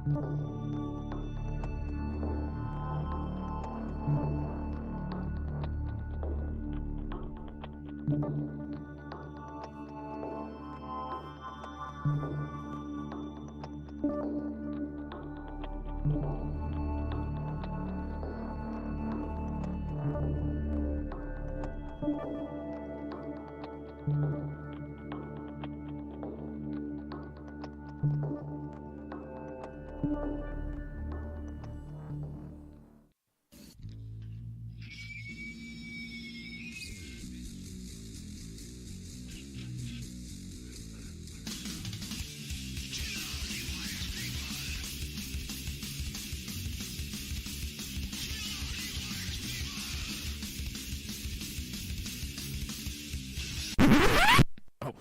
Oh,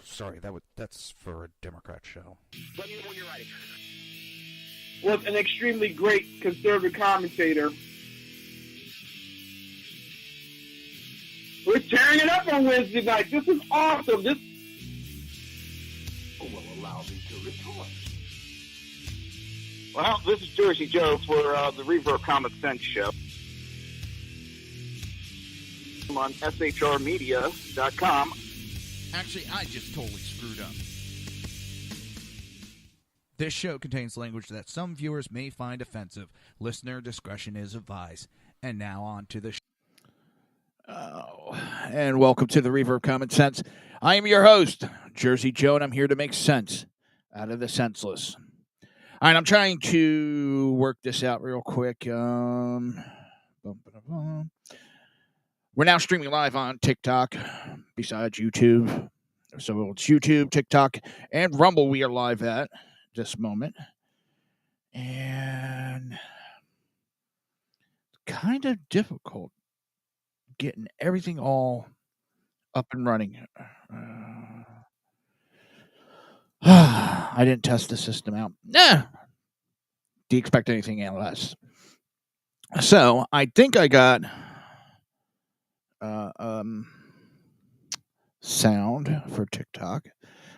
sorry. That's for a Democrat show. Let me know when you're ready. Was an extremely great conservative commentator. We're tearing it up on Wednesday night. This is awesome. This will allow me to retort. Well, this is Jersey Joe for the Reaver of Common Sense show. I'm on shrmedia.com. Actually, I just totally screwed up. This show contains language that some viewers may find offensive. Listener discretion is advised. And now on to the show. Oh, and welcome to the Reaver of Common Sense. I am your host, Jersey Joe, and I'm here to make sense out of the senseless. All right, I'm trying to work this out real quick. We're now streaming live on TikTok, besides YouTube. So it's YouTube, TikTok, and Rumble we are live at this moment. And it's kind of difficult getting everything all up and running. I didn't test the system out. Do you expect anything less? So I think I got sound for TikTok.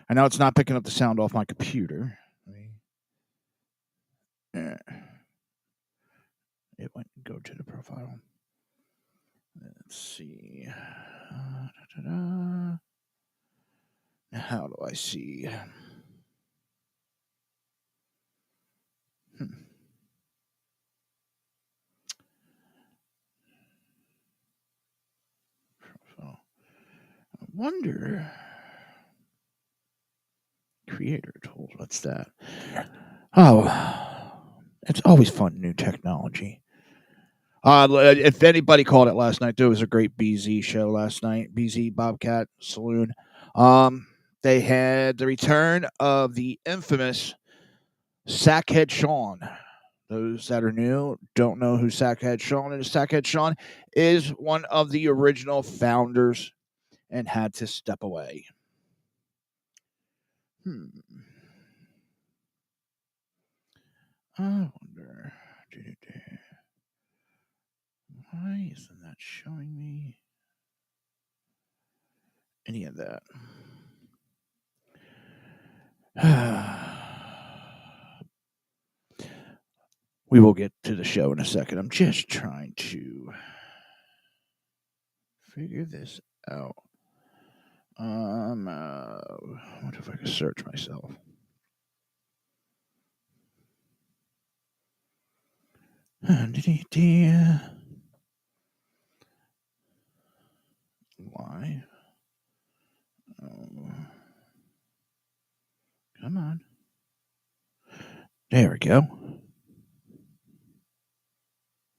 I know it's not picking up the sound off my computer. It went go to the profile. Let's see. How do I see? Profile. I wonder. Creator tools. What's that? Oh, it's always fun, new technology. If anybody called it last night, there was a great BZ show last night. BZ Bobcat Saloon. They had the return of the infamous Sackhead Sean. Those that are new don't know who Sackhead Sean is. Sackhead Sean is one of the original founders and had to step away. I wonder. Why isn't that showing me any of that? We will get to the show in a second. I'm just trying to figure this out. What if I could search myself? Why? Come on. There we go.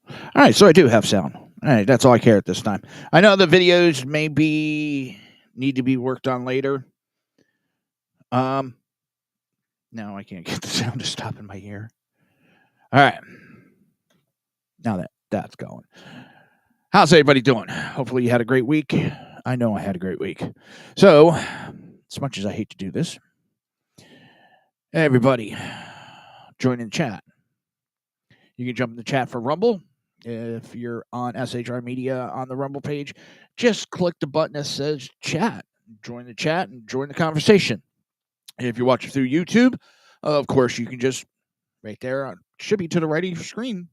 All right, so I do have sound. All right, that's all I care at this time. I know the videos need to be worked on later. No, I can't get the sound to stop in my ear. All right. Now that's going. How's everybody doing? Hopefully you had a great week. I know I had a great week. So, as much as I hate to do this, everybody, join in the chat. You can jump in the chat for Rumble. If you're on SHR Media on the Rumble page, just click the button that says chat. Join the chat and join the conversation. If you're watching through YouTube, of course, you can just right there. Should be to the right of your screen.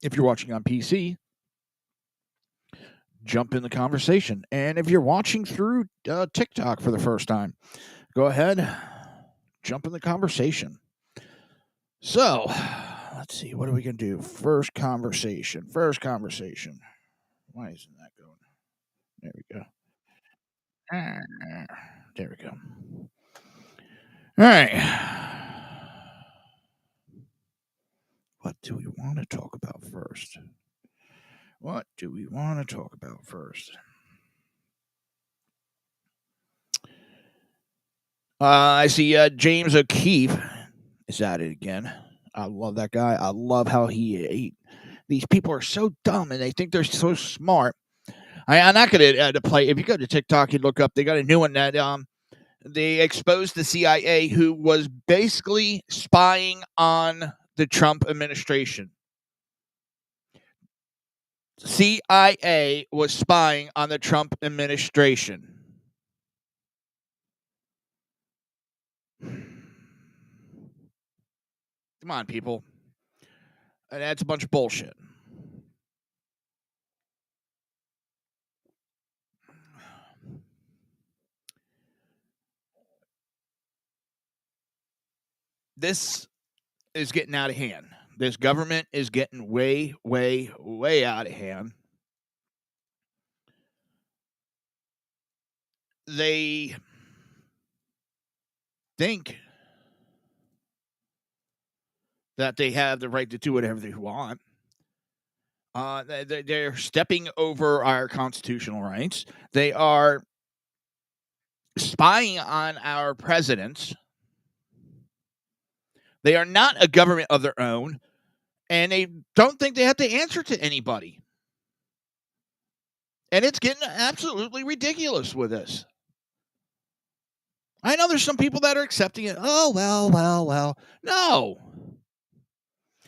If you're watching on PC, jump in the conversation. And if you're watching through TikTok for the first time, go ahead, jump in the conversation. So, let's see. What are we going to do? First conversation. Why isn't that going? There we go. There we go. All right. What do we want to talk about first? I see James O'Keefe is at it again. I love that guy. I love how these people are so dumb and they think they're so smart. I'm not going to play. If you go to TikTok and look up, they got a new one that they exposed the CIA, who was basically spying on the Trump administration. CIA was spying on the Trump administration. Come on, people. And that's a bunch of bullshit. This is getting out of hand. This government is getting way, way, way out of hand. They think that they have the right to do whatever they want. They're stepping over our constitutional rights. They are spying on our presidents. They are not a government of their own, and they don't think they have to answer to anybody. And it's getting absolutely ridiculous with this. I know there's some people that are accepting it. Oh, well. No.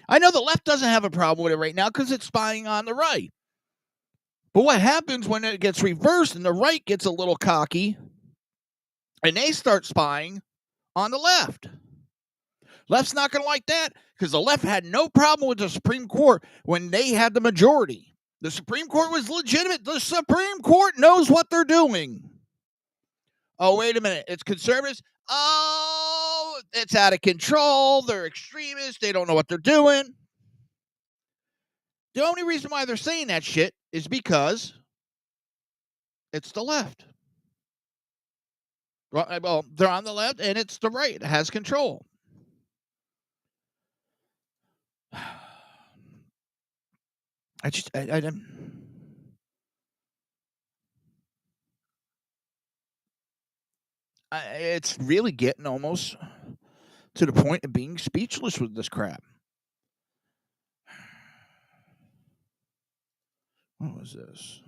I know the left doesn't have a problem with it right now because it's spying on the right. But what happens when it gets reversed and the right gets a little cocky and they start spying on the left? Left's not going to like that because the left had no problem with the Supreme Court when they had the majority. The Supreme Court was legitimate. The Supreme Court knows what they're doing. Oh, wait a minute. It's conservatives. Oh, it's out of control. They're extremists. They don't know what they're doing. The only reason why they're saying that shit is because it's the left. Well, they're on the left and it's the right. It has control. It's really getting almost to the point of being speechless with this crap. What was this?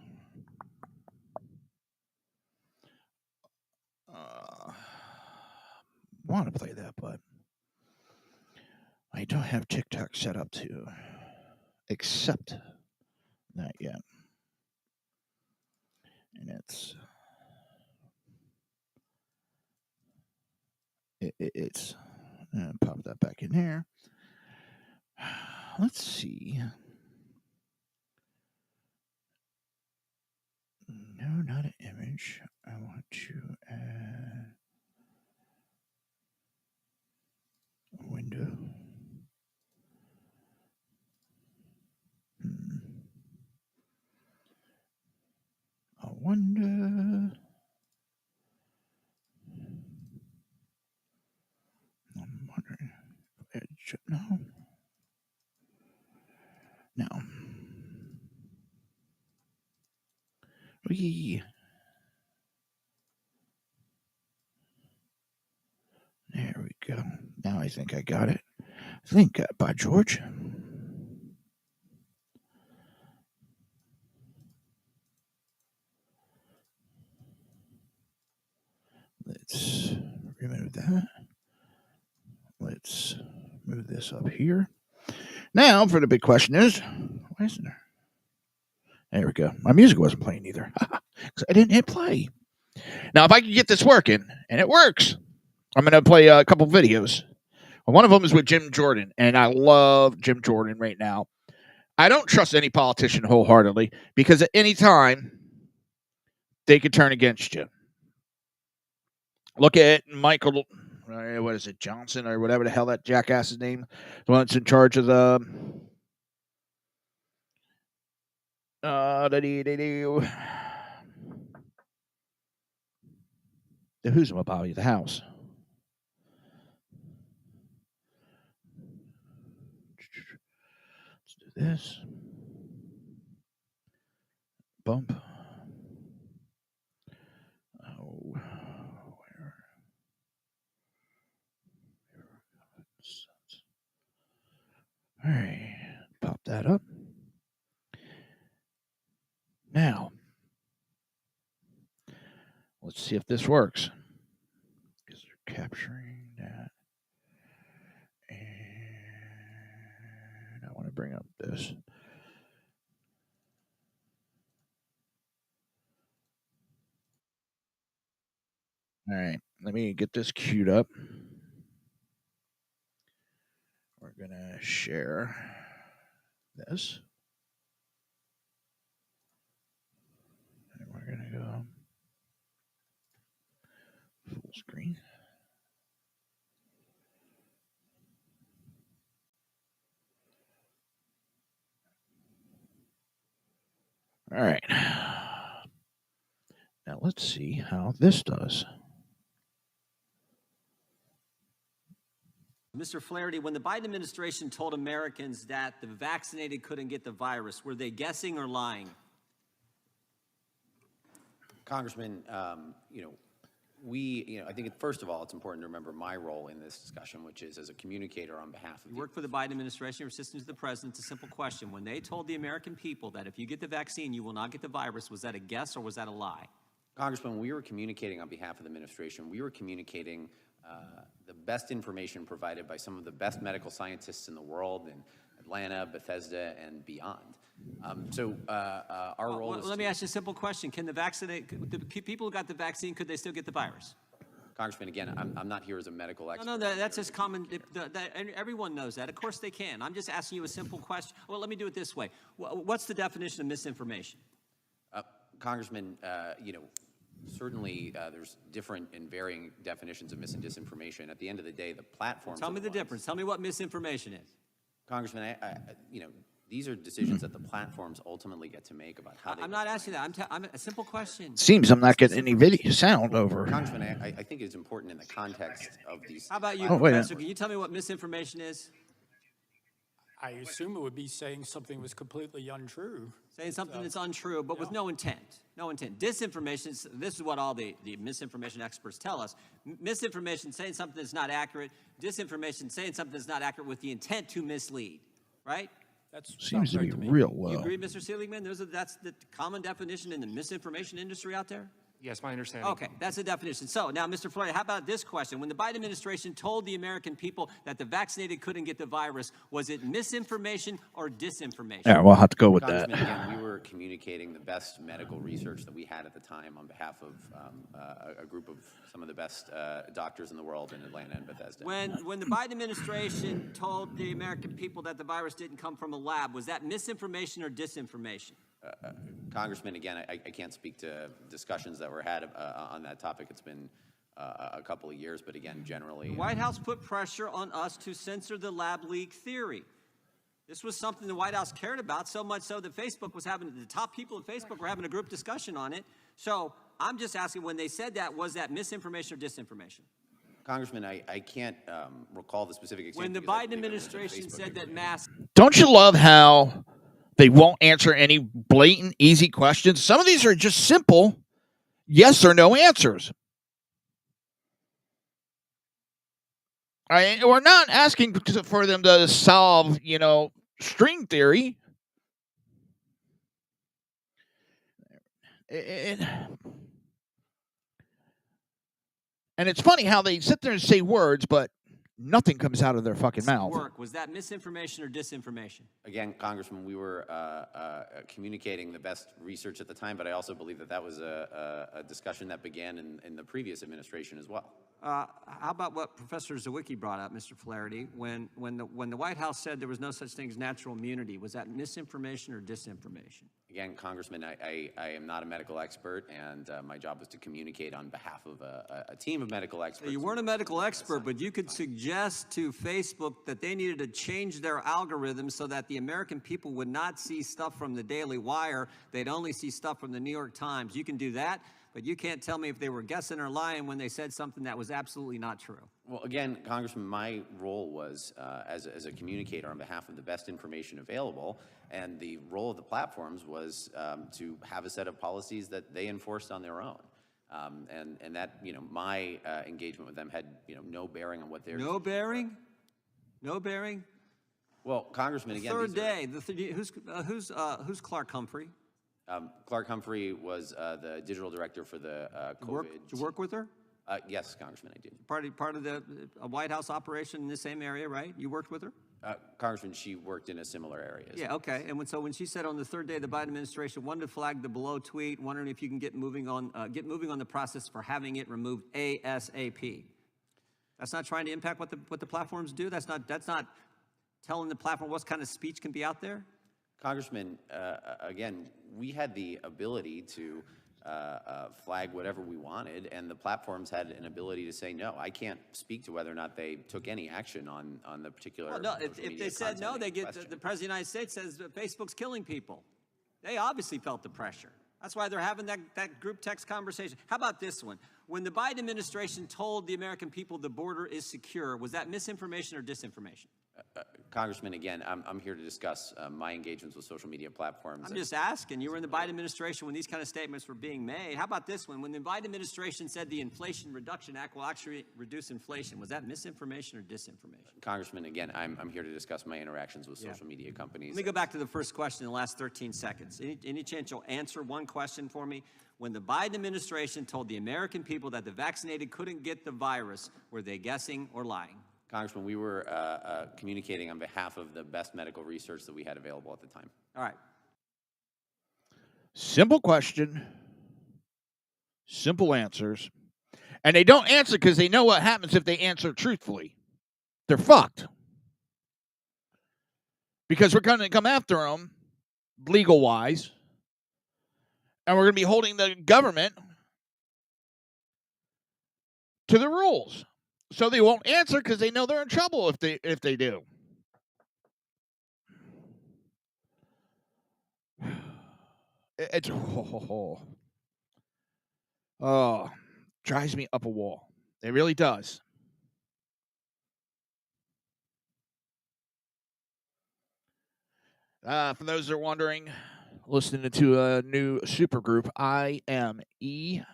Want to play that, but I don't have TikTok set up to accept that yet. And it's pop that back in here. Let's see. No, not an image. I want to add a window. I wonder. I'm wondering. No. There we go. Now I think I got it. By George. Let's remove that. Let's move this up here. Now, for the big question is, why isn't there? There we go. My music wasn't playing either. Because I didn't hit play. Now, if I can get this working, and it works, I'm going to play a couple videos. One of them is with Jim Jordan, and I love Jim Jordan right now. I don't trust any politician wholeheartedly because at any time they could turn against you. Look at Michael, what is it, Johnson or whatever the hell that jackass's name, the one that's in charge of the who's about the house. Let's do this. Bump. Oh, where? All right, pop that up. Now, let's see if this works. Because they're capturing that. And I want to bring up this. All right, let me get this queued up. We're going to share this. And we're going to go full screen. All right. Now let's see how this does. Mr. Flaherty, when the Biden administration told Americans that the vaccinated couldn't get the virus, were they guessing or lying? Congressman, I think first of all, it's important to remember my role in this discussion, which is as a communicator on behalf of You work for the Biden administration, you're assistant to the president. It's a simple question. When they told the American people that if you get the vaccine, you will not get the virus, was that a guess or was that a lie? Congressman, we were communicating on behalf of the administration. We were communicating the best information provided by some of the best medical scientists in the world in Atlanta, Bethesda, and beyond. Our role is let me ask you a simple question. Can the people who got the vaccine, could they still get the virus? Congressman, again, I'm not here as a medical expert. No, that's just common. Everyone knows that. Of course they can. I'm just asking you a simple question. Well, let me do it this way. What's the definition of misinformation? Congressman, certainly there's different and varying definitions of mis and disinformation. At the end of the day, the platforms. Tell me the difference. Tell me what misinformation is. Congressman, these are decisions that the platforms ultimately get to make about how they. I'm not asking that. I'm a simple question. Seems I'm not getting any video sound over. Congressman, I think it's important in the context of these. How about you, Professor? Can you tell me what misinformation is? I assume it would be saying something was completely untrue. Saying something that's untrue, but with no intent. No intent. Disinformation, this is what all the misinformation experts tell us. Misinformation, saying something that's not accurate. Disinformation, saying something that's not accurate with the intent to mislead. Right? That seems to be right real low. You agree, Mr. Seligman? That's the common definition in the misinformation industry out there? Yes, my understanding. Okay, that's the definition. So now, Mr. Flaherty, how about this question? When the Biden administration told the American people that the vaccinated couldn't get the virus, was it misinformation or disinformation? Yeah, we'll have to go with that. Congressman, again, we were communicating the best medical research that we had at the time on behalf of a group of some of the best doctors in the world in Atlanta and Bethesda. When the Biden administration told the American people that the virus didn't come from a lab, was that misinformation or disinformation? Congressman, again, I can't speak to discussions that were had on that topic. It's been a couple of years, but again, generally. The White House put pressure on us to censor the lab leak theory. This was something the White House cared about, so much so that Facebook was having, the top people at Facebook were having a group discussion on it. So I'm just asking, when they said that, was that misinformation or disinformation? Congressman, I can't recall the specific example. When the Biden administration said that masks. Don't you love how they won't answer any blatant, easy questions? Some of these are just simple yes or no answers. We're not asking for them to solve, string theory. And it's funny how they sit there and say words, but Nothing comes out of their fucking mouth. Work. Was that misinformation or disinformation? Again, Congressman, we were communicating the best research at the time, but I also believe that that was a discussion that began in the previous administration as well. How about what Professor Zawicki brought up, Mr. Flaherty, when the White House said there was no such thing as natural immunity? Was that misinformation or disinformation? Again, Congressman, I am not a medical expert, and my job was to communicate on behalf of a team of medical experts. So you weren't a medical expert, but you could suggest to Facebook that they needed to change their algorithm so that the American people would not see stuff from the Daily Wire. They'd only see stuff from the New York Times. You can do that, but you can't tell me if they were guessing or lying when they said something that was absolutely not true. Well, again, Congressman, my role was as a communicator on behalf of the best information available, and the role of the platforms was to have a set of policies that they enforced on their own. And that, my engagement with them had, no bearing on what they're... No bearing? No bearing? Well, Congressman, again... Third day, who's Clark Humphrey? Clark Humphrey was the digital director for the COVID... Did you work with her? Yes, Congressman, I did. Part of the White House operation in the same area, right? You worked with her? Congressman, she worked in a similar area. Yeah, okay. And when she said on the third day of the Biden administration, wanted to flag the below tweet, wondering if you can get moving on the process for having it removed ASAP. That's not trying to impact what the platforms do. That's not telling the platform what kind of speech can be out there. Congressman, again, we had the ability to flag whatever we wanted, and the platforms had an ability to say no. I can't speak to whether or not they took any action on the particular. Well, no, if they said no, they get the President of the United States says that Facebook's killing people. They obviously felt the pressure. That's why they're having that group text conversation. How about this one? When the Biden administration told the American people the border is secure, was that misinformation or disinformation? Congressman, again, I'm here to discuss my engagements with social media platforms. I'm just asking. You were in the Biden administration when these kind of statements were being made. How about this one? When the Biden administration said the Inflation Reduction Act will actually reduce inflation, was that misinformation or disinformation? Congressman, again, I'm here to discuss my interactions with social media companies. Let me go back to the first question in the last 13 seconds. Any chance you'll answer one question for me? When the Biden administration told the American people that the vaccinated couldn't get the virus, were they guessing or lying? Congressman, we were communicating on behalf of the best medical research that we had available at the time. All right. Simple question, simple answers. And they don't answer because they know what happens if they answer truthfully. They're fucked. Because we're going to come after them, legal-wise, and we're going to be holding the government to the rules. So they won't answer because they know they're in trouble if they do. It's drives me up a wall. It really does. For those that are wondering, listening to a new supergroup, I am EYEAM.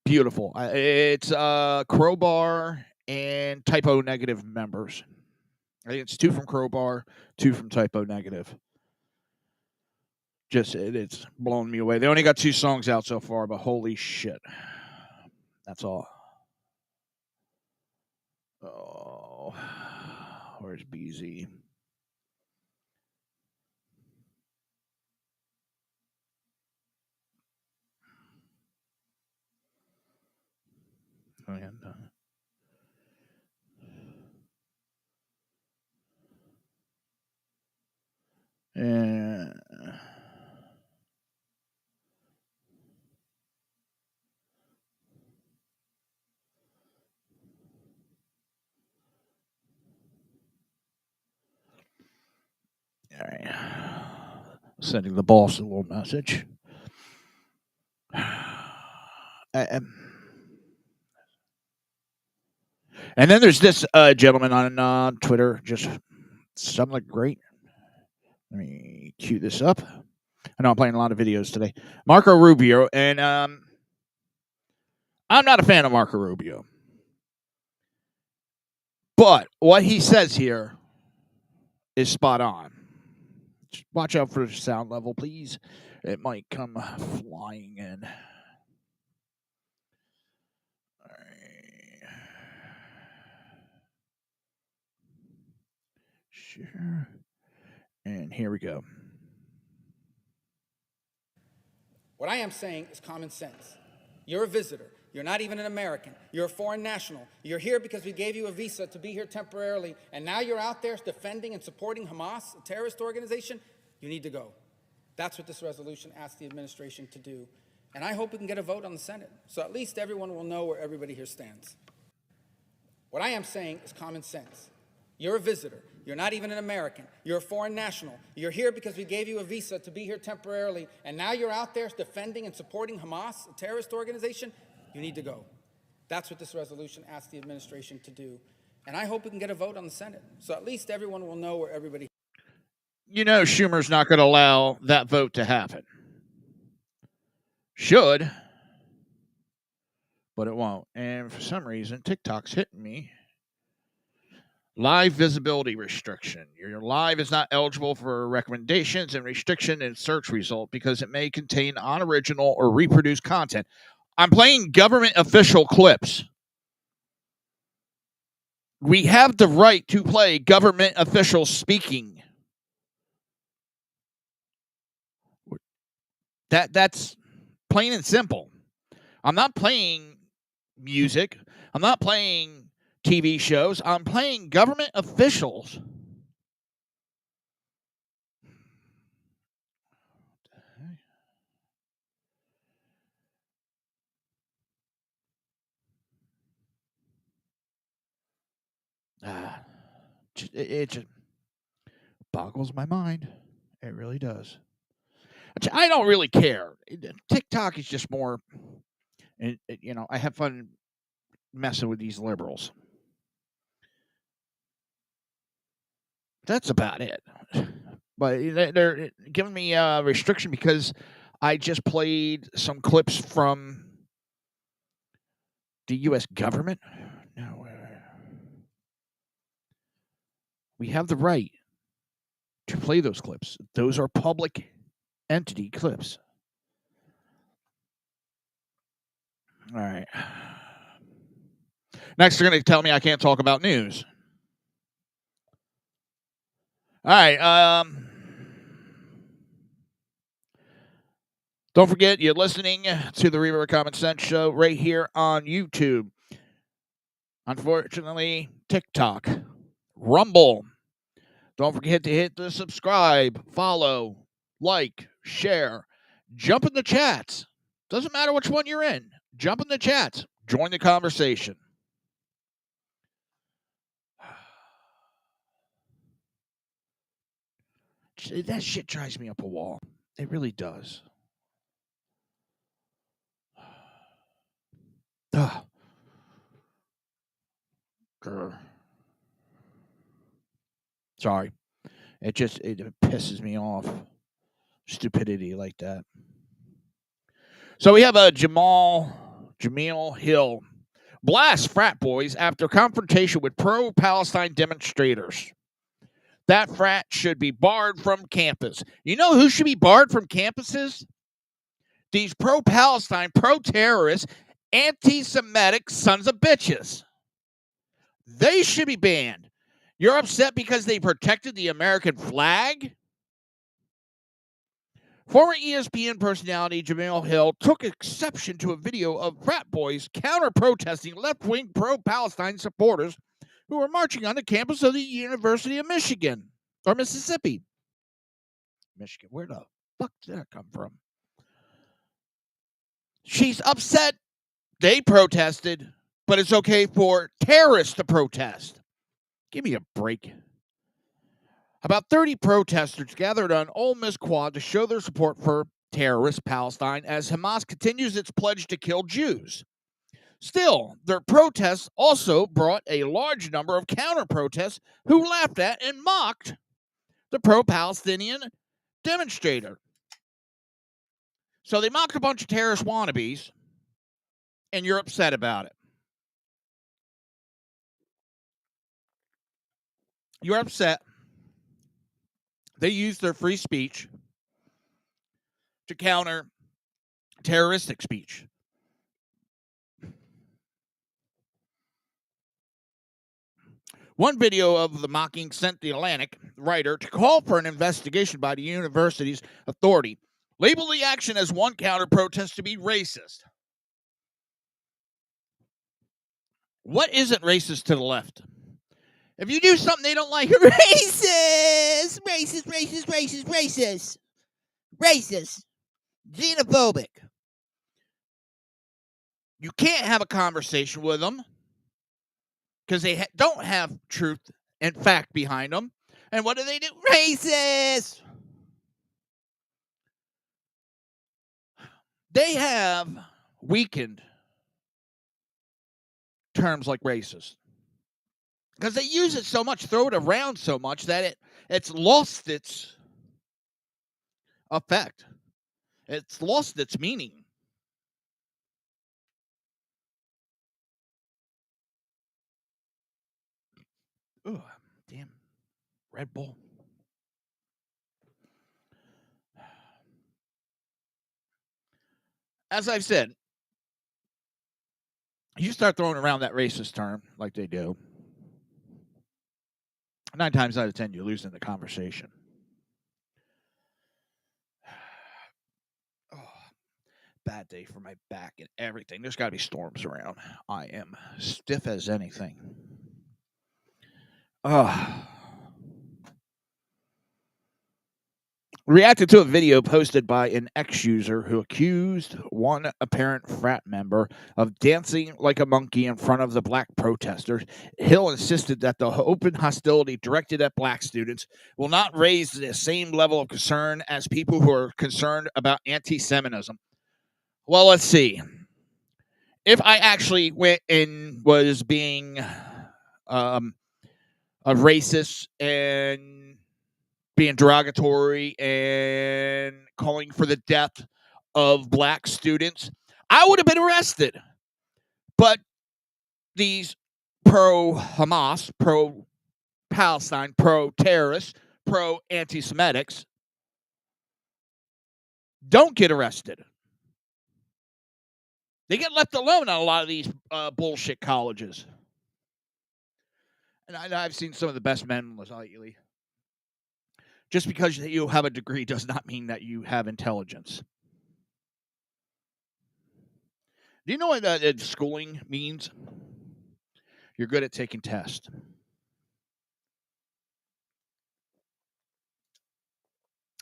Beautiful. It's Crowbar and Typo Negative members. I think it's 2 from Crowbar, 2 from Typo Negative. It's blown me away. They only got 2 songs out so far, but holy shit. That's all. Oh, where's BZ? And all right, sending the boss a little message. And then there's this gentleman on Twitter, just something like great. Let me cue this up. I know I'm playing a lot of videos today. Marco Rubio, and I'm not a fan of Marco Rubio. But what he says here is spot on. Just watch out for the sound level, please. It might come flying in. All right. Sure. And here we go. What I am saying is common sense. You're a visitor. You're not even an American. You're a foreign national. You're here because we gave you a visa to be here temporarily, and now you're out there defending and supporting Hamas, a terrorist organization. You need to go. That's what this resolution asks the administration to do. And I hope we can get a vote on the Senate, so at least everyone will know where everybody here stands. What I am saying is common sense. You're a visitor. You're not even an American. You're a foreign national. You're here because we gave you a visa to be here temporarily, and now you're out there defending and supporting Hamas, a terrorist organization. You need to go. That's what this resolution asks the administration to do. And I hope we can get a vote on the Senate, so at least everyone will know where everybody. You know Schumer's not going to allow that vote to happen. Should, but it won't. And for some reason, TikTok's hitting me. Live visibility restriction. Your live is not eligible for recommendations and restriction in search result because it may contain unoriginal or reproduced content. I'm playing government official clips. We have the right to play government officials speaking. That's plain and simple. I'm not playing music. I'm not playing TV shows. I'm playing government officials. It just boggles my mind. It really does. I don't really care. TikTok is just more, I have fun messing with these liberals. That's about it. But they're giving me a restriction because I just played some clips from the U.S. government. No, we have the right to play those clips. Those are public entity clips. All right. Next, they're going to tell me I can't talk about news. All right. Don't forget, you're listening to the Reaver of Common Sense show right here on YouTube. Unfortunately, TikTok, Rumble. Don't forget to hit the subscribe, follow, like, share. Jump in the chats. Doesn't matter which one you're in. Jump in the chats. Join the conversation. That shit drives me up a wall. It really does. Ugh. Grr. Sorry. It pisses me off. Stupidity like that. So we have a Jamil Hill blasts frat boys after confrontation with pro-Palestine demonstrators. That frat should be barred from campus. You know who should be barred from campuses? These pro-Palestine, pro-terrorist, anti-Semitic sons of bitches. They should be banned. You're upset because they protected the American flag? Former ESPN personality Jamil Hill took exception to a video of frat boys counter-protesting left-wing pro-Palestine supporters who were marching on the campus of the University of Michigan, or Mississippi. Michigan, where the fuck did that come from? She's upset they protested, but it's okay for terrorists to protest. Give me a break. About 30 protesters gathered on Ole Miss Quad to show their support for terrorist Palestine as Hamas continues its pledge to kill Jews. Still, their protests also brought a large number of counter-protests who laughed at and mocked the pro-Palestinian demonstrator. So they mocked a bunch of terrorist wannabes, and you're upset about it. You're upset. They used their free speech to counter terroristic speech. One video of the mocking sent the Atlantic writer to call for an investigation by the university's authority, labeled the action as one counter-protest to be racist. What isn't racist to the left? If you do something they don't like, racist, racist, racist, racist, racist, racist, xenophobic. You can't have a conversation with them because they don't have truth and fact behind them. And what do? Racist! They have weakened terms like racist because they use it so much, throw it around so much that it's lost its effect. It's lost its meaning. Ugh, damn. Red Bull. As I've said, you start throwing around that racist term like they do, 9 times out of 10, you're losing the conversation. Oh, bad day for my back and everything. There's got to be storms around. I am stiff as anything. Reacted to a video posted by an ex-user who accused one apparent frat member of dancing like a monkey in front of the black protesters. Hill insisted that the open hostility directed at black students will not raise the same level of concern as people who are concerned about anti-Semitism. Well, let's see. If I actually went and was being a racist and being derogatory and calling for the death of black students, I would have been arrested. But these pro-Hamas, pro-Palestine, pro-terrorists, pro-anti-Semitics don't get arrested. They get left alone on a lot of these bullshit colleges. And I've seen some of the best men lately. Just because you have a degree does not mean that you have intelligence. Do you know what schooling means? You're good at taking tests.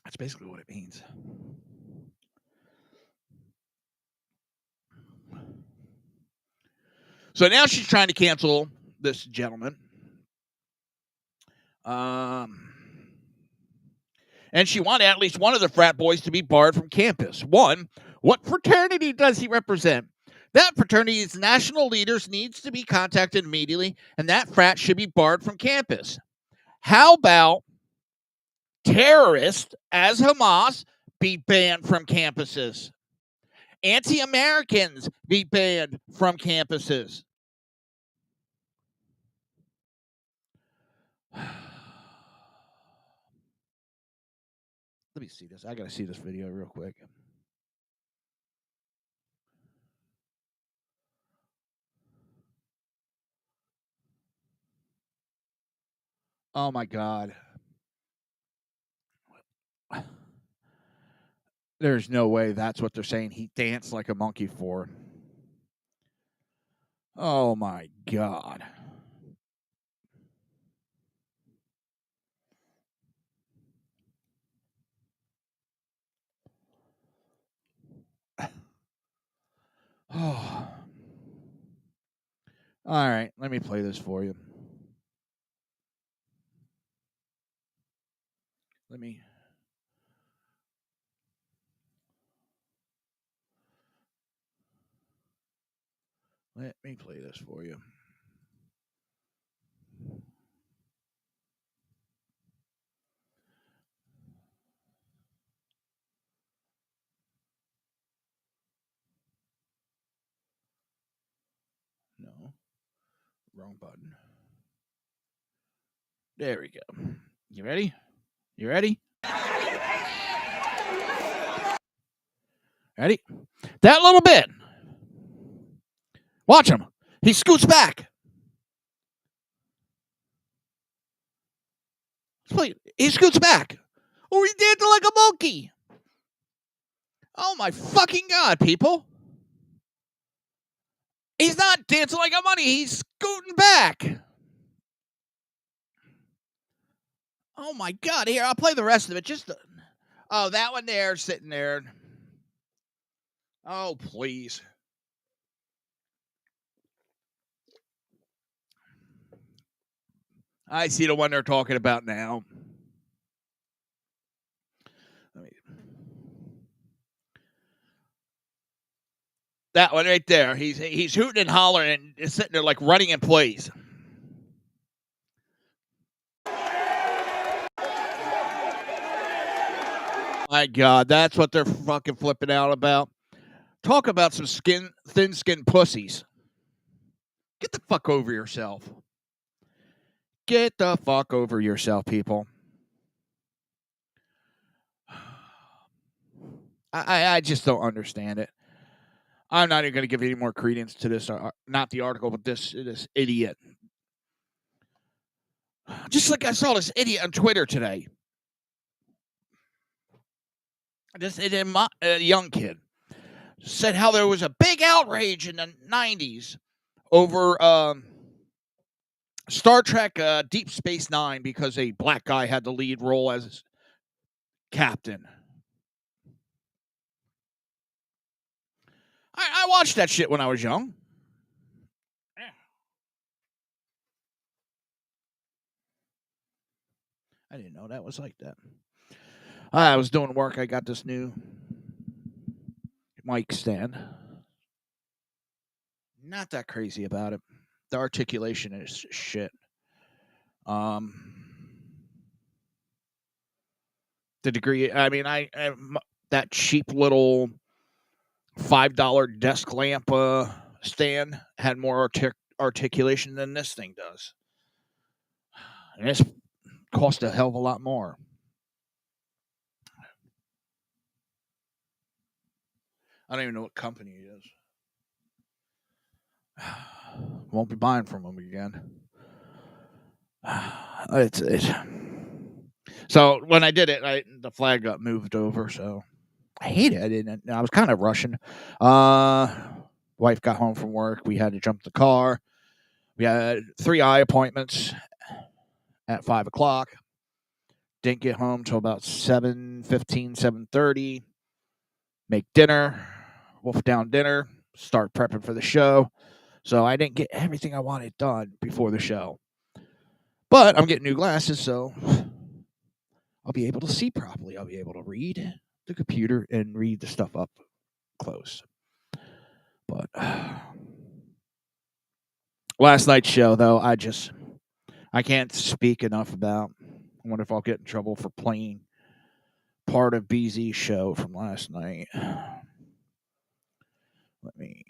That's basically what it means. So now she's trying to cancel this gentleman. And she wanted at least one of the frat boys to be barred from campus. One, what fraternity does he represent? That fraternity's national leaders needs to be contacted immediately, and that frat should be barred from campus. How about terrorists as Hamas be banned from campuses? Anti-Americans be banned from campuses. Let me see this. I got to see this video real quick. Oh, my God. There's no way that's what they're saying. He danced like a monkey for. Oh, my God. Oh. All right, let me play this for you. Let me play this for you. No. Wrong button. There we go. You ready? You ready? Ready? That little bit. Watch him. He scoots back. He scoots back. Oh, he dancing like a monkey. Oh, my fucking God, people. He's not dancing like a monkey. He's scooting back. Oh, my God. Here, I'll play the rest of it. Oh, that one there, sitting there. Oh, please. I see the one they're talking about now. That one right there. He's hooting and hollering and is sitting there like running in place. My God, that's what they're fucking flipping out about. Talk about some thin-skinned pussies. Get the fuck over yourself. Get the fuck over yourself, people. I just don't understand it. I'm not even going to give any more credence to this, not the article, but this idiot. Just like I saw this idiot on Twitter today. This idiot, young kid said how there was a big outrage in the 90s over Star Trek Deep Space Nine because a black guy had the lead role as captain. I watched that shit when I was young. I didn't know that was like that. I was doing work. I got this new mic stand. Not that crazy about it. The articulation is shit. The degree, I mean, I that cheap little $5 desk lamp stand had more articulation than this thing does. And it's cost a hell of a lot more. I don't even know what company it is. Won't be buying from them again. So when I did it, the flag got moved over. So I hate it. I was kind of rushing. Wife got home from work. We had to jump the car. We had 3 eye appointments at 5:00. Didn't get home till about 7:15, 7:30. Make dinner, wolf down dinner, start prepping for the show. So I didn't get everything I wanted done before the show. But I'm getting new glasses, so I'll be able to see properly. I'll be able to read the computer and read the stuff up close. But last night's show, though, I can't speak enough about. I wonder if I'll get in trouble for playing part of BZ's show from last night. Let me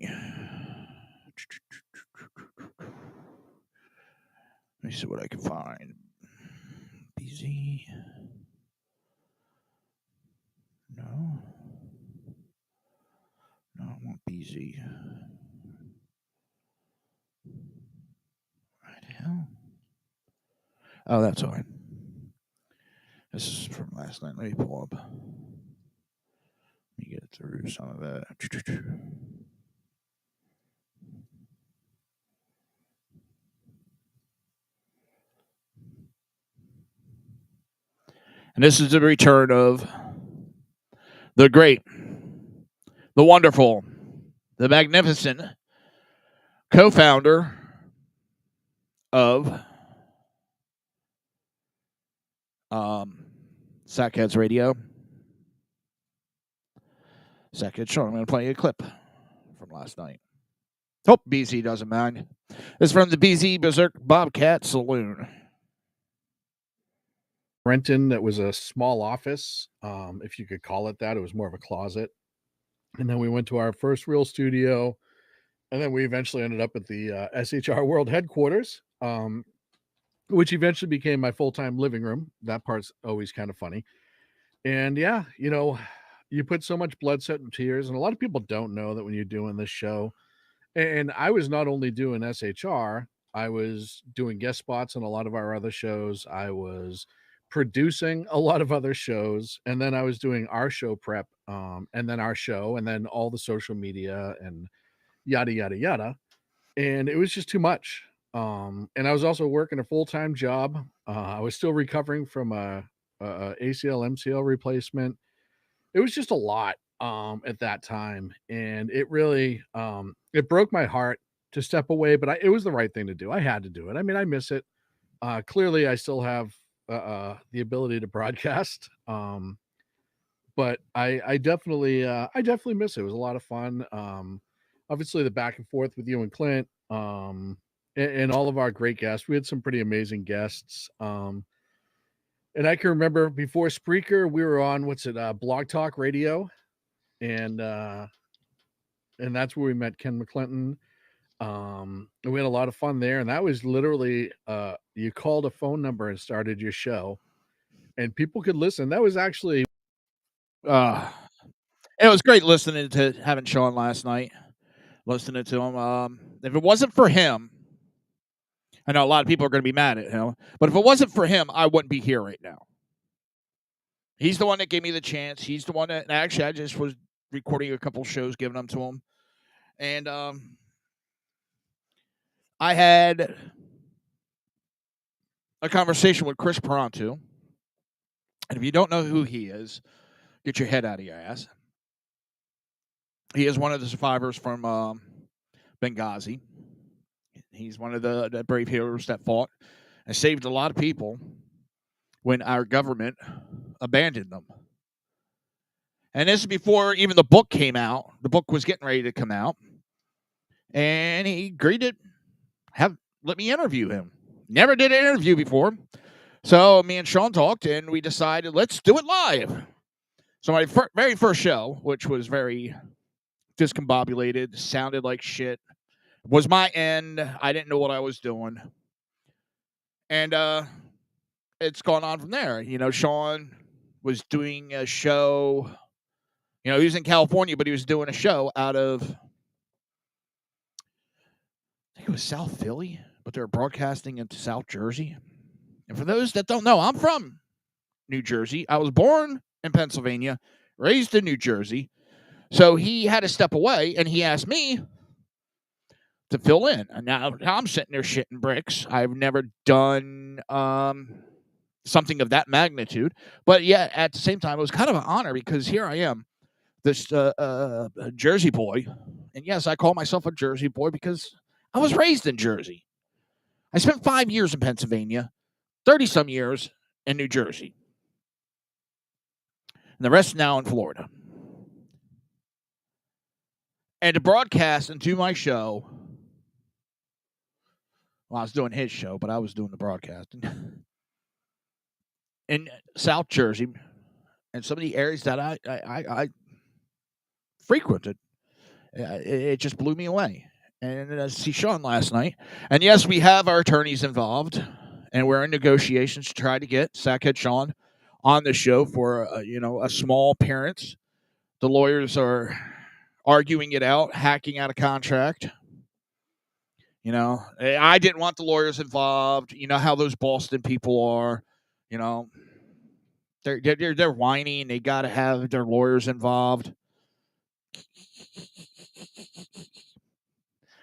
see what I can find. BZ. No. No, I want BZ. Right hell. Oh, that's all right. This is from last night. Let me pull up. Let me get through some of that. And this is the return of the great, the wonderful, the magnificent co-founder of Sackheads Radio. Sackheads Show. I'm going to play a clip from last night. Hope BZ doesn't mind. This is from the BZ Berserk Bobcat Saloon. Renton, that was a small office, if you could call it that. It was more of a closet. And then we went to our first real studio. And then we eventually ended up at the SHR World headquarters, which eventually became my full-time living room. That part's always kind of funny. And yeah, you put so much blood, sweat, and tears, and a lot of people don't know that when you're doing this show. And I was not only doing SHR, I was doing guest spots on a lot of our other shows. I was producing a lot of other shows, and then I was doing our show prep, and then our show, and then all the social media and yada yada yada. And it was just too much. And I was also working a full-time job. I was still recovering from a ACL MCL replacement. It was just a lot at that time, and it really it broke my heart to step away, but it was the right thing to do. I had to do it. I mean, I miss it. Clearly I still have the ability to broadcast, but I definitely miss it. It was a lot of fun. Obviously the back and forth with you and Clint, and all of our great guests. We had some pretty amazing guests. And I can remember before Spreaker, we were on Blog Talk Radio, and that's where we met Ken McClinton. And we had a lot of fun there, and that was literally you called a phone number and started your show, and people could listen. That was actually it was great listening to having Sean last night. Listening to him, if it wasn't for him, I know a lot of people are going to be mad at him, but if it wasn't for him, I wouldn't be here right now. He's the one that gave me the chance. He's the one that actually I just was recording a couple shows, giving them to him, and I had a conversation with Chris Perantu, and if you don't know who he is, get your head out of your ass. He is one of the survivors from Benghazi. He's one of the brave heroes that fought and saved a lot of people when our government abandoned them. And this is before even the book came out. The book was getting ready to come out. And he agreed to let me interview him. Never did an interview before. So me and Sean talked, and we decided, let's do it live. So my very first show, which was very discombobulated, sounded like shit, was my end. I didn't know what I was doing. And it's gone on from there. You know, Sean was doing a show. You know, he was in California, but he was doing a show out of, I think it was South Philly, but they were broadcasting into South Jersey. And for those that don't know, I'm from New Jersey. I was born in Pennsylvania, raised in New Jersey. So he had to step away, and he asked me to fill in. And now I'm sitting there shitting bricks. I've never done something of that magnitude. But yeah, at the same time, it was kind of an honor because here I am, this Jersey boy. And yes, I call myself a Jersey boy because I was raised in Jersey. I spent 5 years in Pennsylvania, 30-some years in New Jersey. And the rest now in Florida. And to broadcast and do my show, well, I was doing his show, but I was doing the broadcasting, in South Jersey and some of the areas that I frequented, it just blew me away. And I see Sean last night. And yes, we have our attorneys involved, and we're in negotiations to try to get Sackhead Sean on the show for, a small appearance. The lawyers are arguing it out, hacking out a contract. You know, I didn't want the lawyers involved. You know how those Boston people are. You know, they're whiny and they got to have their lawyers involved.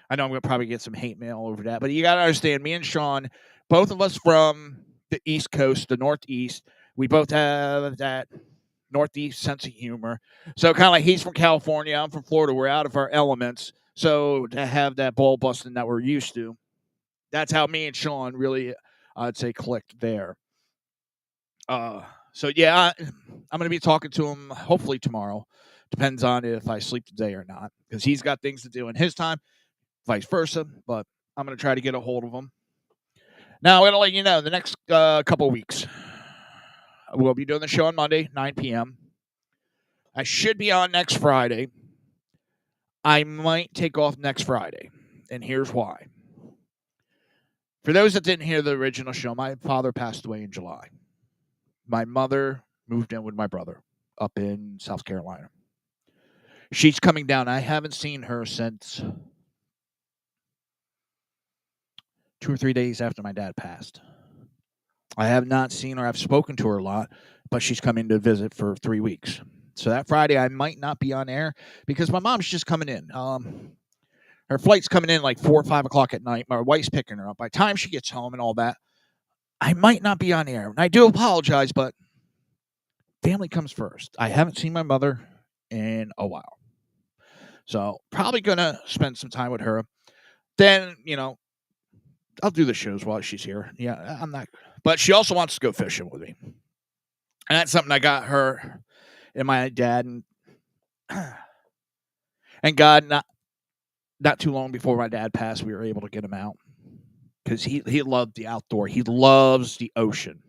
I know I'm going to probably get some hate mail over that, but you got to understand, me and Sean, both of us from the East Coast, the Northeast, we both have that Northeast sense of humor. So kind of like he's from California, I'm from Florida. We're out of our elements. So to have that ball busting that we're used to, that's how me and Sean really, I'd say, clicked there. So yeah, I'm going to be talking to him hopefully tomorrow. Depends on if I sleep today or not, because he's got things to do in his time, vice versa. But I'm going to try to get a hold of him. Now, I'm going to let you know the next couple of weeks. We'll be doing the show on Monday, 9 p.m. I should be on next Friday. I might take off next Friday, and here's why. For those that didn't hear the original show, my father passed away in July. My mother moved in with my brother. up in South Carolina. She's coming down. I haven't seen her since 2 or 3 days after my dad passed. I have not seen her. I've spoken to her a lot, but she's coming to visit for 3 weeks. So that Friday, I might not be on air because my mom's just coming in. Her flight's coming in like 4 or 5 o'clock at night. My wife's picking her up. By the time she gets home and all that, I might not be on air. And I do apologize, but family comes first. I haven't seen my mother in a while. So probably going to spend some time with her. Then, I'll do the shows while she's here. Yeah, I'm not. But she also wants to go fishing with me. And that's something I got her and my dad. And God, not too long before my dad passed, we were able to get him out. Because he loved the outdoor. He loves the ocean.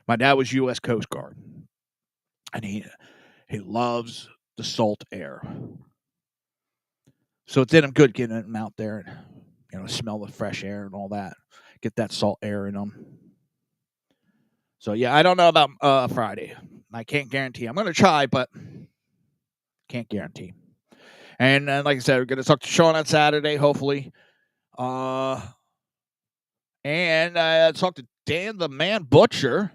My dad was U.S. Coast Guard. And he loves the salt air. So it did him good getting him out there and, smell the fresh air and all that. Get that salt air in them. So, yeah, I don't know about Friday. I can't guarantee. I'm going to try, but can't guarantee. And like I said, we're going to talk to Sean on Saturday, hopefully. And I talked to Dan the Man Butcher.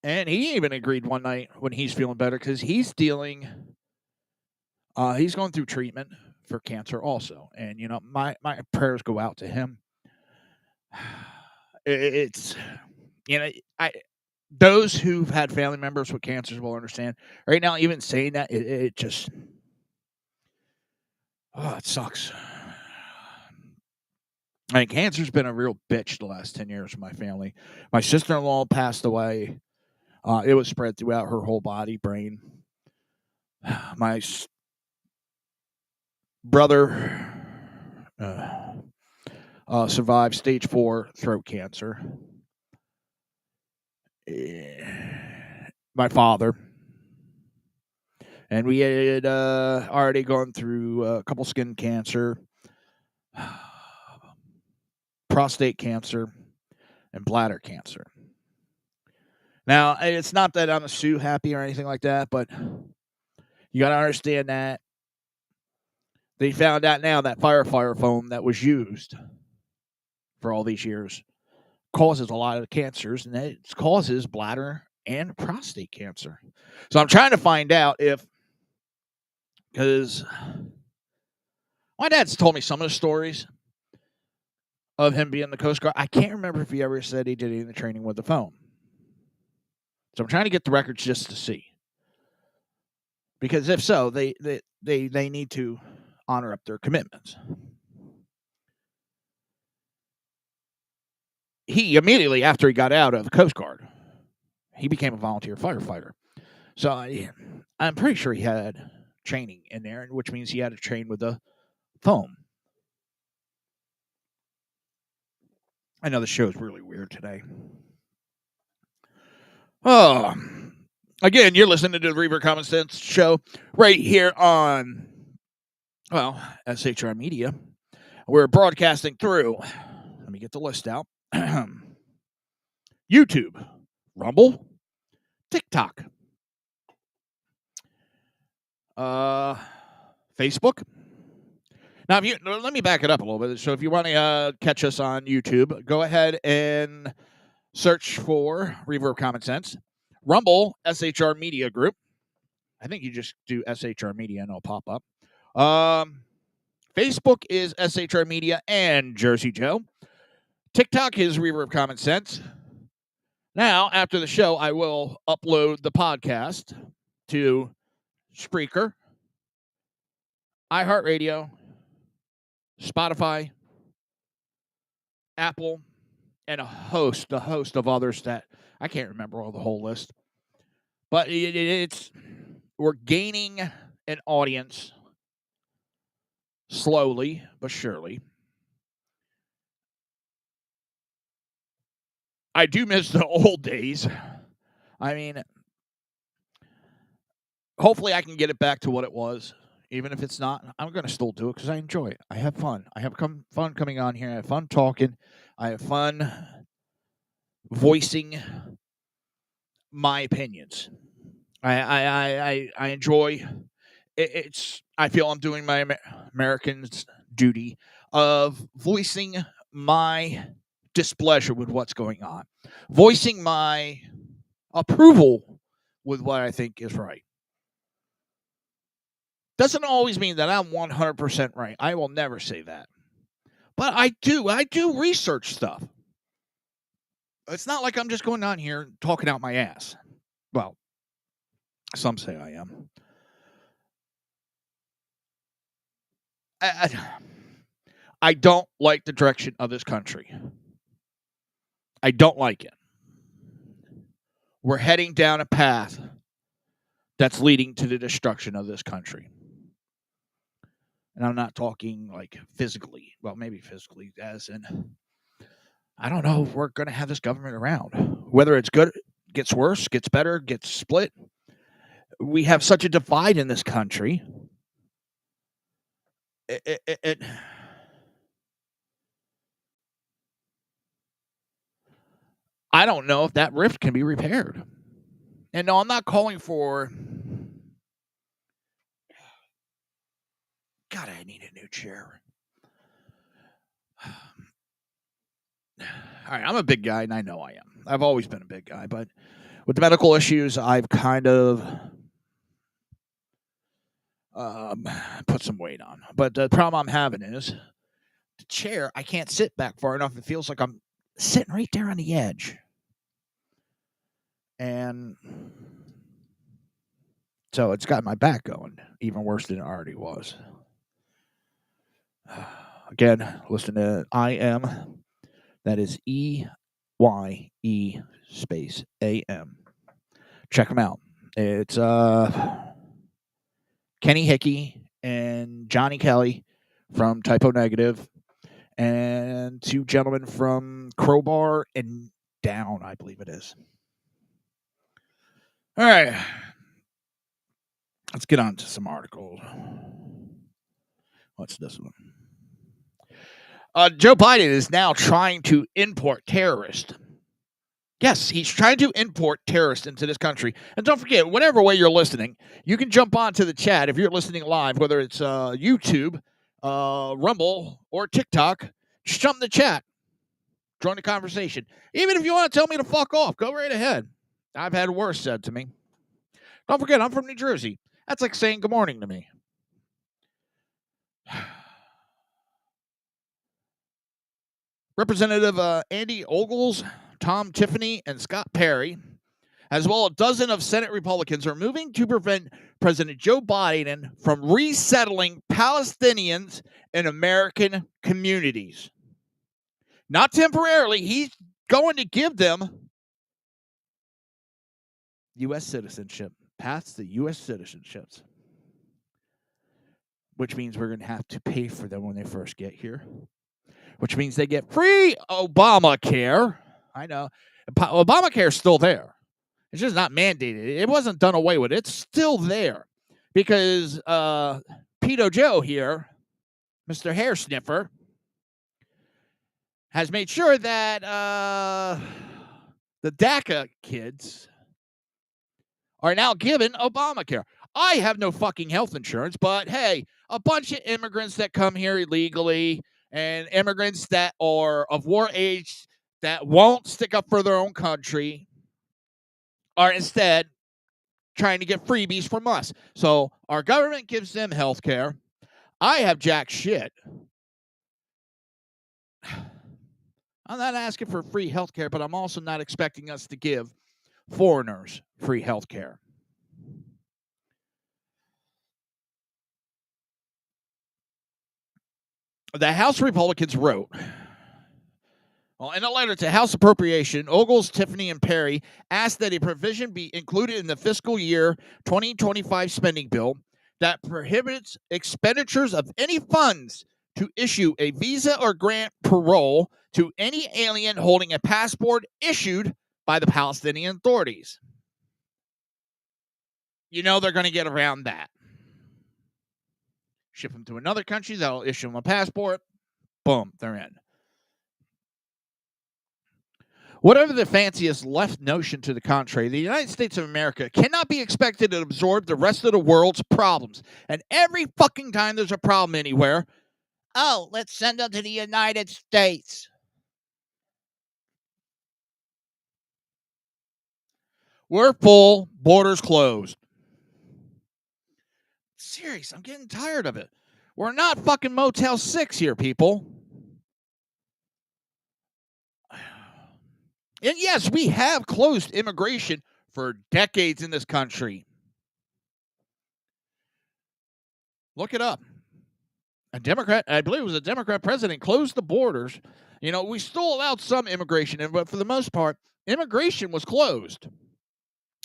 And he even agreed one night when he's feeling better because he's going through treatment for cancer also. And, my prayers go out to him. It's, those who've had family members with cancers will understand. Right now, even saying that, it just, it sucks. I mean, cancer's been a real bitch the last 10 years of my family. My sister-in-law passed away. It was spread throughout her whole body, brain. My brother survived stage 4 throat cancer. My father. And we had already gone through a couple skin cancer, prostate cancer, and bladder cancer. Now, it's not that I'm Sue happy or anything like that, but you got to understand that they found out now that firefighter foam that was used for all these years causes a lot of cancers, and it causes bladder and prostate cancer. So I'm trying to find out because my dad's told me some of the stories of him being in the Coast Guard. I can't remember if he ever said he did any of the training with the foam. So I'm trying to get the records just to see. Because if so, they need to honor up their commitments. He immediately after he got out of the Coast Guard, he became a volunteer firefighter. So I'm pretty sure he had training in there, which means he had to train with the foam. I know the show's really weird today. Oh, again, you're listening to the Reaver of Common Sense show right here on, SHR Media. We're broadcasting through, let me get the list out, YouTube, Rumble, TikTok, Facebook. Now, let me back it up a little bit. So if you want to catch us on YouTube, go ahead and search for Reaver of Common Sense. Rumble, SHR Media Group. I think you just do SHR Media and it'll pop up. Facebook is SHR Media and Jersey Joe. TikTok is Reaver of Common Sense. Now, after the show, I will upload the podcast to Spreaker, iHeartRadio, Spotify, Apple, and a host of others that I can't remember all the whole list. But we're gaining an audience slowly but surely. I do miss the old days. I mean, hopefully I can get it back to what it was. Even if it's not, I'm going to still do it because I enjoy it. I have fun. I have fun coming on here. I have fun talking. I have fun voicing my opinions. I enjoy it's. I feel I'm doing my American's duty of voicing my displeasure with what's going on, voicing my approval with what I think is right. Doesn't always mean that I'm 100% right. I will never say that. But I do research stuff. It's not like I'm just going on here talking out my ass. Well, some say I am. I don't like the direction of this country. I don't like it. We're heading down a path that's leading to the destruction of this country. And I'm not talking like physically. Well, maybe physically, as in, I don't know if we're going to have this government around. Whether it's good, gets worse, gets better, gets split. We have such a divide in this country. I don't know if that rift can be repaired. And no, I'm not calling for. God, I need a new chair. All right, I'm a big guy, and I know I am. I've always been a big guy, but with the medical issues, I've kind of put some weight on. But the problem I'm having is the chair. I can't sit back far enough. It feels like I'm sitting right there on the edge. And so it's got my back going even worse than it already was. Again, listen to I Am. That is EYE space AM. Check them out. It's Kenny Hickey and Johnny Kelly from Typo Negative, and two gentlemen from Crowbar and Down, I believe it is. All right. Let's get on to some articles. What's this one? Joe Biden is now trying to import terrorists. Yes, he's trying to import terrorists into this country. And don't forget, whatever way you're listening, you can jump onto the chat if you're listening live, whether it's YouTube, Rumble, or TikTok. Just jump in the chat. Join the conversation. Even if you want to tell me to fuck off, go right ahead. I've had worse said to me. Don't forget, I'm from New Jersey. That's like saying good morning to me. Representative Andy Ogles, Tom Tiffany, and Scott Perry, as well as a dozen of Senate Republicans, are moving to prevent President Joe Biden from resettling Palestinians in American communities. Not temporarily. He's going to give them U.S. citizenship, paths to U.S. citizenships, which means we're going to have to pay for them when they first get here, which means they get free Obamacare. I know. Obamacare is still there. It's just not mandated. It wasn't done away with. It's still there because Pedo Joe here, Mr. Hair Sniffer, has made sure that the DACA kids are now given Obamacare. I have no fucking health insurance, but hey, a bunch of immigrants that come here illegally and immigrants that are of war age that won't stick up for their own country are instead trying to get freebies from us. So our government gives them health care. I have jack shit. I'm not asking for free health care, but I'm also not expecting us to give foreigners free health care. The House Republicans wrote, well, in a letter to House Appropriation, Ogles, Tiffany, and Perry asked that a provision be included in the fiscal year 2025 spending bill that prohibits expenditures of any funds to issue a visa or grant parole to any alien holding a passport issued by the Palestinian authorities. You know they're going to get around that. Ship them to another country, that'll issue them a passport. Boom, they're in. Whatever the fanciest left notion to the contrary, the United States of America cannot be expected to absorb the rest of the world's problems. And every fucking time there's a problem anywhere, oh, let's send them to the United States. We're full, borders closed. Serious, I'm getting tired of it. We're not fucking Motel 6 here, people. And yes, we have closed immigration for decades in this country. Look it up. A Democrat, I believe it was a Democrat president, closed the borders. You know, we still allowed some immigration in, but for the most part, immigration was closed.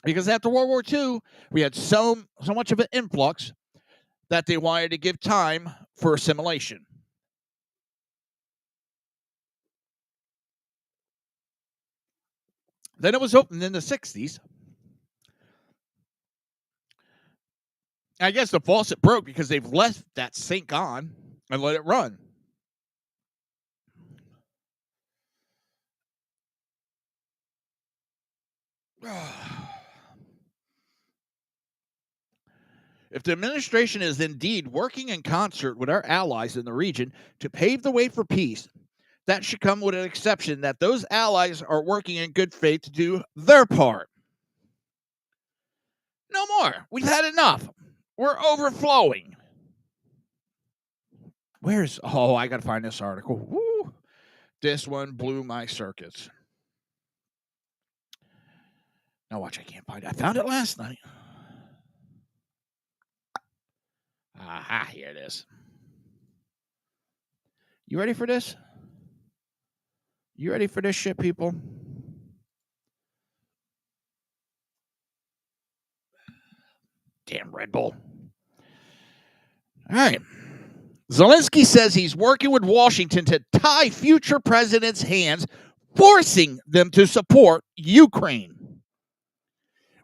Because after World War II, we had so much of an influx that they wanted to give time for assimilation. Then it was opened in the 60s. I guess the faucet broke because they've left that sink on and let it run. If the administration is indeed working in concert with our allies in the region to pave the way for peace, that should come with an exception that those allies are working in good faith to do their part. No more. We've had enough. We're overflowing. I got to find this article. Woo. This one blew my circuits. Now watch, I can't find it. I found it last night. Aha, here it is. You ready for this? You ready for this shit, people? Damn Red Bull. All right. Zelensky says he's working with Washington to tie future presidents' hands, forcing them to support Ukraine.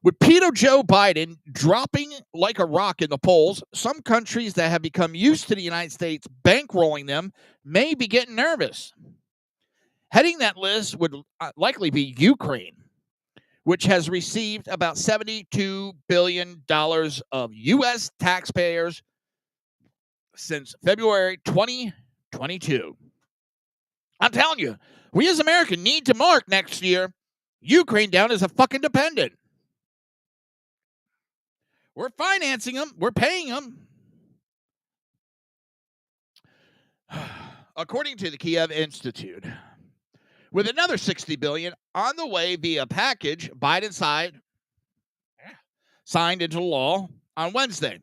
With pedo Joe Biden dropping like a rock in the polls, some countries that have become used to the United States bankrolling them may be getting nervous. Heading that list would likely be Ukraine, which has received about $72 billion of U.S. taxpayers since February 2022. I'm telling you, we as Americans need to mark next year Ukraine down as a fucking dependent. We're financing them. We're paying them. According to the Kiev Institute, with another $60 billion on the way via package Biden signed into law on Wednesday.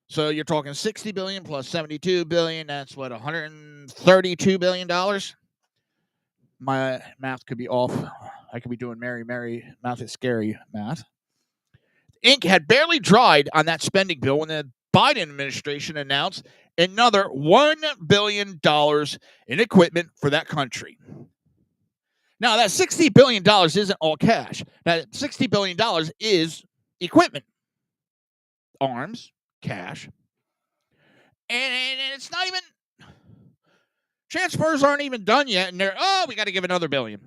So you're talking $60 billion plus $72 billion. That's what, $132 billion? My math could be off. I could be doing Mary math is scary math. Ink had barely dried on that spending bill when the Biden administration announced another $1 billion in equipment for that country. Now, that $60 billion isn't all cash. That $60 billion is equipment, arms, cash. And it's not even, transfers aren't even done yet. And we got to give another $1 billion.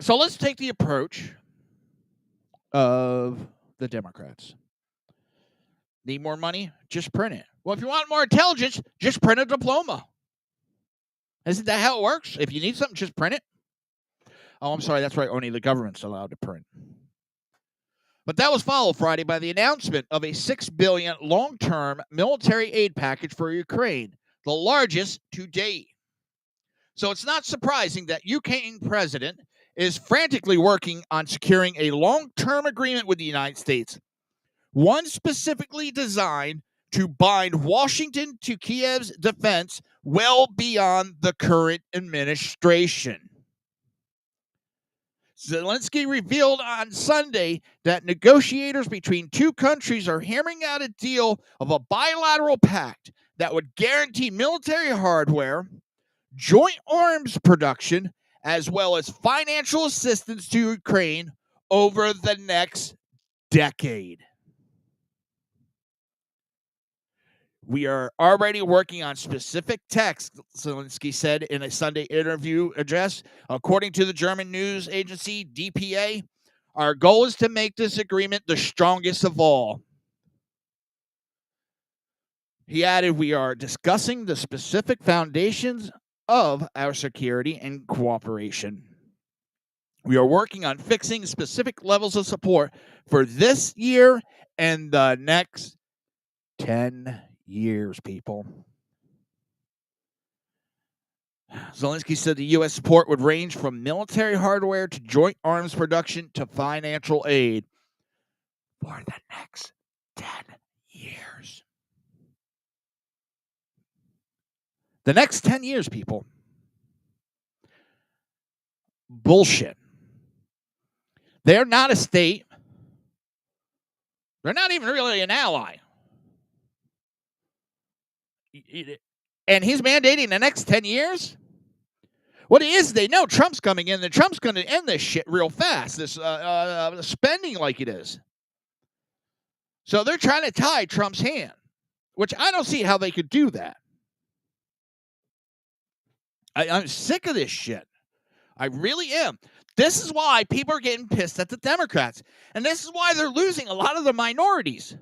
So let's take the approach of the Democrats. Need more money? Just print it. Well, if you want more intelligence, just print a diploma. Isn't that how it works? If you need something, just print it. Oh, I'm sorry. That's right. Only the government's allowed to print. But that was followed Friday by the announcement of a $6 billion long-term military aid package for Ukraine, the largest to date. So it's not surprising that Ukraine president is frantically working on securing a long-term agreement with the United States, one specifically designed to bind Washington to Kiev's defense well beyond the current administration. Zelensky revealed on Sunday that negotiators between two countries are hammering out a deal of a bilateral pact that would guarantee military hardware, joint arms production, as well as financial assistance to Ukraine over the next decade. We are already working on specific texts, Zelensky said in a Sunday interview address. According to the German news agency DPA, our goal is to make this agreement the strongest of all. He added, we are discussing the specific foundations of our security and cooperation. We are working on fixing specific levels of support for this year and the next 10 years, people. Zelensky said the U.S. support would range from military hardware to joint arms production to financial aid for the next 10 years. The next 10 years, people. Bullshit. They're not a state. They're not even really an ally. And he's mandating the next 10 years? What it is, they know Trump's coming in, and Trump's going to end this shit real fast, this spending like it is. So they're trying to tie Trump's hand, which I don't see how they could do that. I'm sick of this shit. I really am. This is why people are getting pissed at the Democrats. And this is why they're losing a lot of the minorities.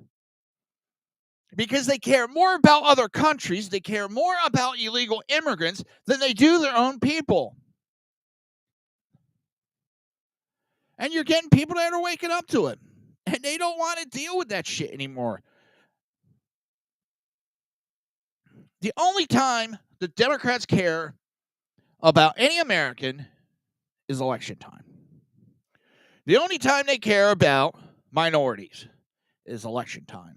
Because they care more about other countries, they care more about illegal immigrants than they do their own people. And you're getting people that are waking up to it. And they don't want to deal with that shit anymore. The only time the Democrats care about any American is election time. The only time they care about minorities is election time.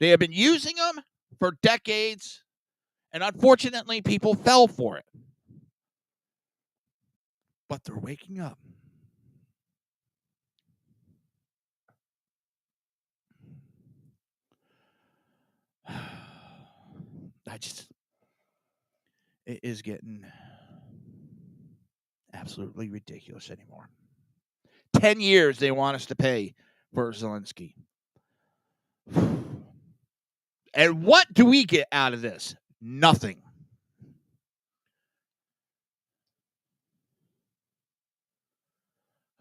They have been using them for decades, and unfortunately, people fell for it. But they're waking up. It is getting absolutely ridiculous anymore. 10 years they want us to pay for Zelensky. And what do we get out of this? Nothing.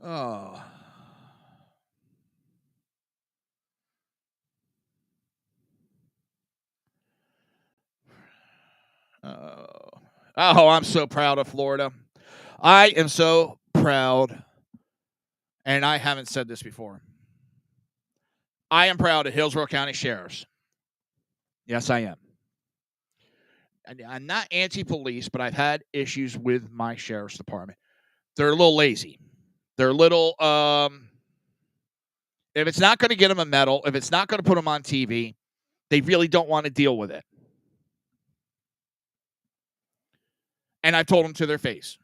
Oh. I'm so proud of Florida. I am so proud, and I haven't said this before. I am proud of Hillsborough County Sheriffs. Yes, I am. I'm not anti-police, but I've had issues with my sheriff's department. They're a little lazy. They're a little, if it's not going to get them a medal, if it's not going to put them on TV, they really don't want to deal with it. And I've told them to their face.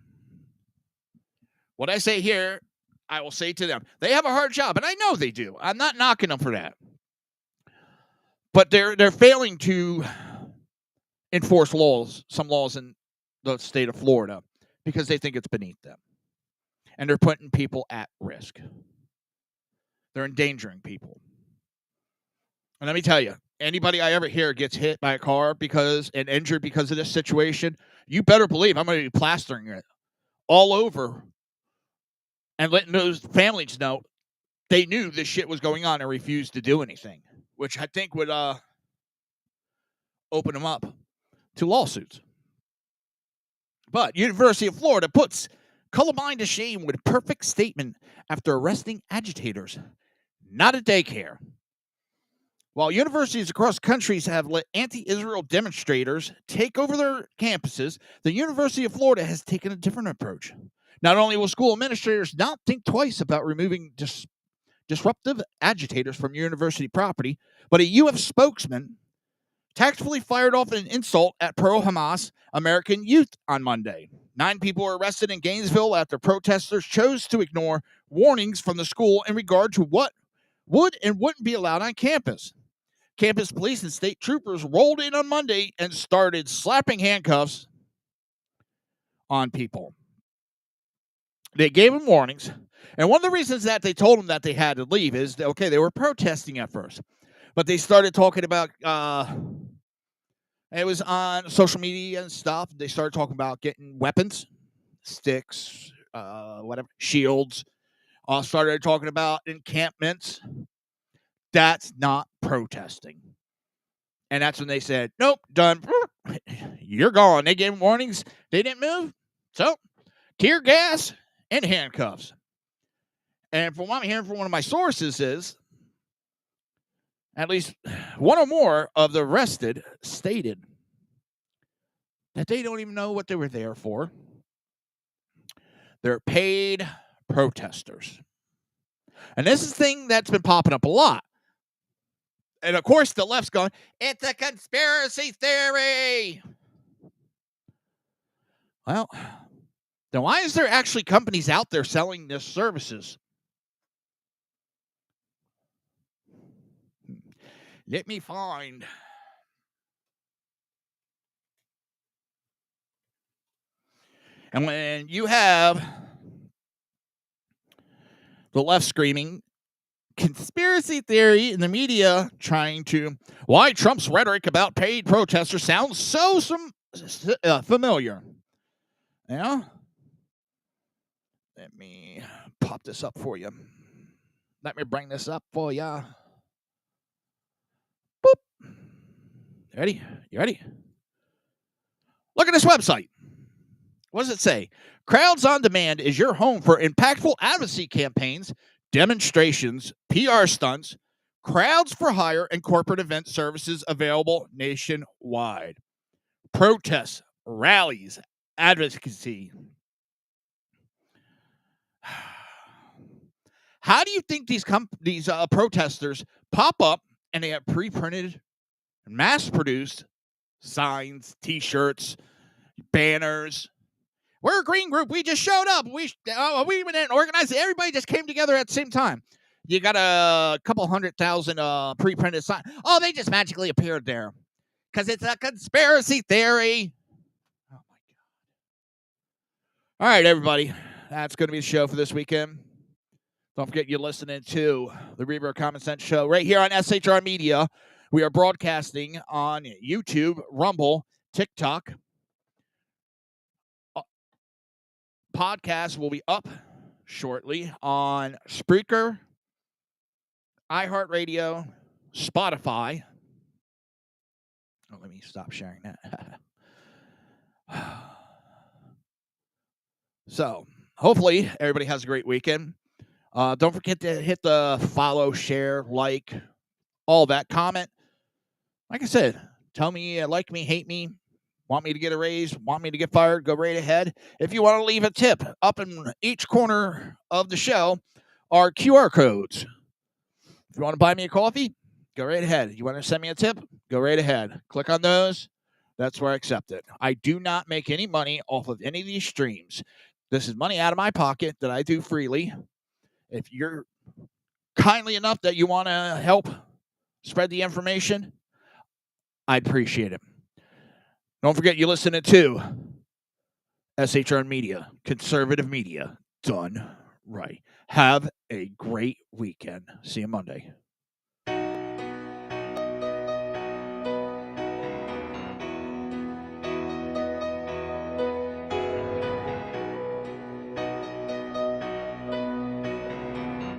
What I say here, I will say to them. They have a hard job, and I know they do. I'm not knocking them for that. But they're failing to enforce some laws in the state of Florida, because they think it's beneath them. And they're putting people at risk. They're endangering people. And let me tell you, anybody I ever hear gets hit by a car and injured because of this situation, you better believe I'm going to be plastering it all over and letting those families know they knew this shit was going on and refused to do anything, which I think would open them up to lawsuits. But University of Florida puts Columbine to shame with a perfect statement after arresting agitators. Not a daycare. While universities across countries have let anti-Israel demonstrators take over their campuses, the University of Florida has taken a different approach. Not only will school administrators not think twice about removing disruptive agitators from university property, but a UF spokesman tactfully fired off an insult at pro-Hamas American youth on Monday. 9 people were arrested in Gainesville after protesters chose to ignore warnings from the school in regard to what would and wouldn't be allowed on campus. Campus police and state troopers rolled in on Monday and started slapping handcuffs on people. They gave them warnings. And one of the reasons that they told them that they had to leave is, okay, they were protesting at first. But they started talking about it was on social media and stuff. They started talking about getting weapons, sticks, whatever, shields. Started talking about encampments. That's not protesting. And that's when they said, nope, done. You're gone. They gave warnings. They didn't move. So, tear gas and handcuffs. And from what I'm hearing from one of my sources is, at least one or more of the arrested stated that they don't even know what they were there for. They're paid protesters. And this is a thing that's been popping up a lot. And of course, the left's going, it's a conspiracy theory. Well, then why is there actually companies out there selling this services? Let me find. And when you have the left screaming conspiracy theory in the media trying to, why Trump's rhetoric about paid protesters sounds so familiar. Yeah? Let me pop this up for you. Let me bring this up for you. Boop. You ready? You ready? Look at this website. What does it say? Crowds on Demand is your home for impactful advocacy campaigns, demonstrations, PR stunts, crowds for hire, and corporate event services available nationwide. Protests, rallies, advocacy. How do you think these protesters pop up and they have pre-printed, mass-produced signs, T-shirts, banners? We're a green group. We just showed up. We didn't organize it. Everybody just came together at the same time. You got a couple 100,000 pre-printed signs. Oh, they just magically appeared there because it's a conspiracy theory. Oh, my God. All right, everybody. That's going to be the show for this weekend. Don't forget you're listening to the Reaver of Common Sense show right here on SHR Media. We are broadcasting on YouTube, Rumble, TikTok. Podcast will be up shortly on Spreaker, iHeartRadio, Spotify. Oh, let me stop sharing that. So, hopefully, everybody has a great weekend. Don't forget to hit the follow, share, like, all that. Comment. Like I said, tell me you like me, hate me, want me to get a raise, want me to get fired, go right ahead. If you want to leave a tip, up in each corner of the show are QR codes. If you want to buy me a coffee, go right ahead. You want to send me a tip, go right ahead. Click on those. That's where I accept it. I do not make any money off of any of these streams. This is money out of my pocket that I do freely. If you're kindly enough that you want to help spread the information, I'd appreciate it. Don't forget you're listening to SHR Media, conservative media, done right. Have a great weekend. See you Monday.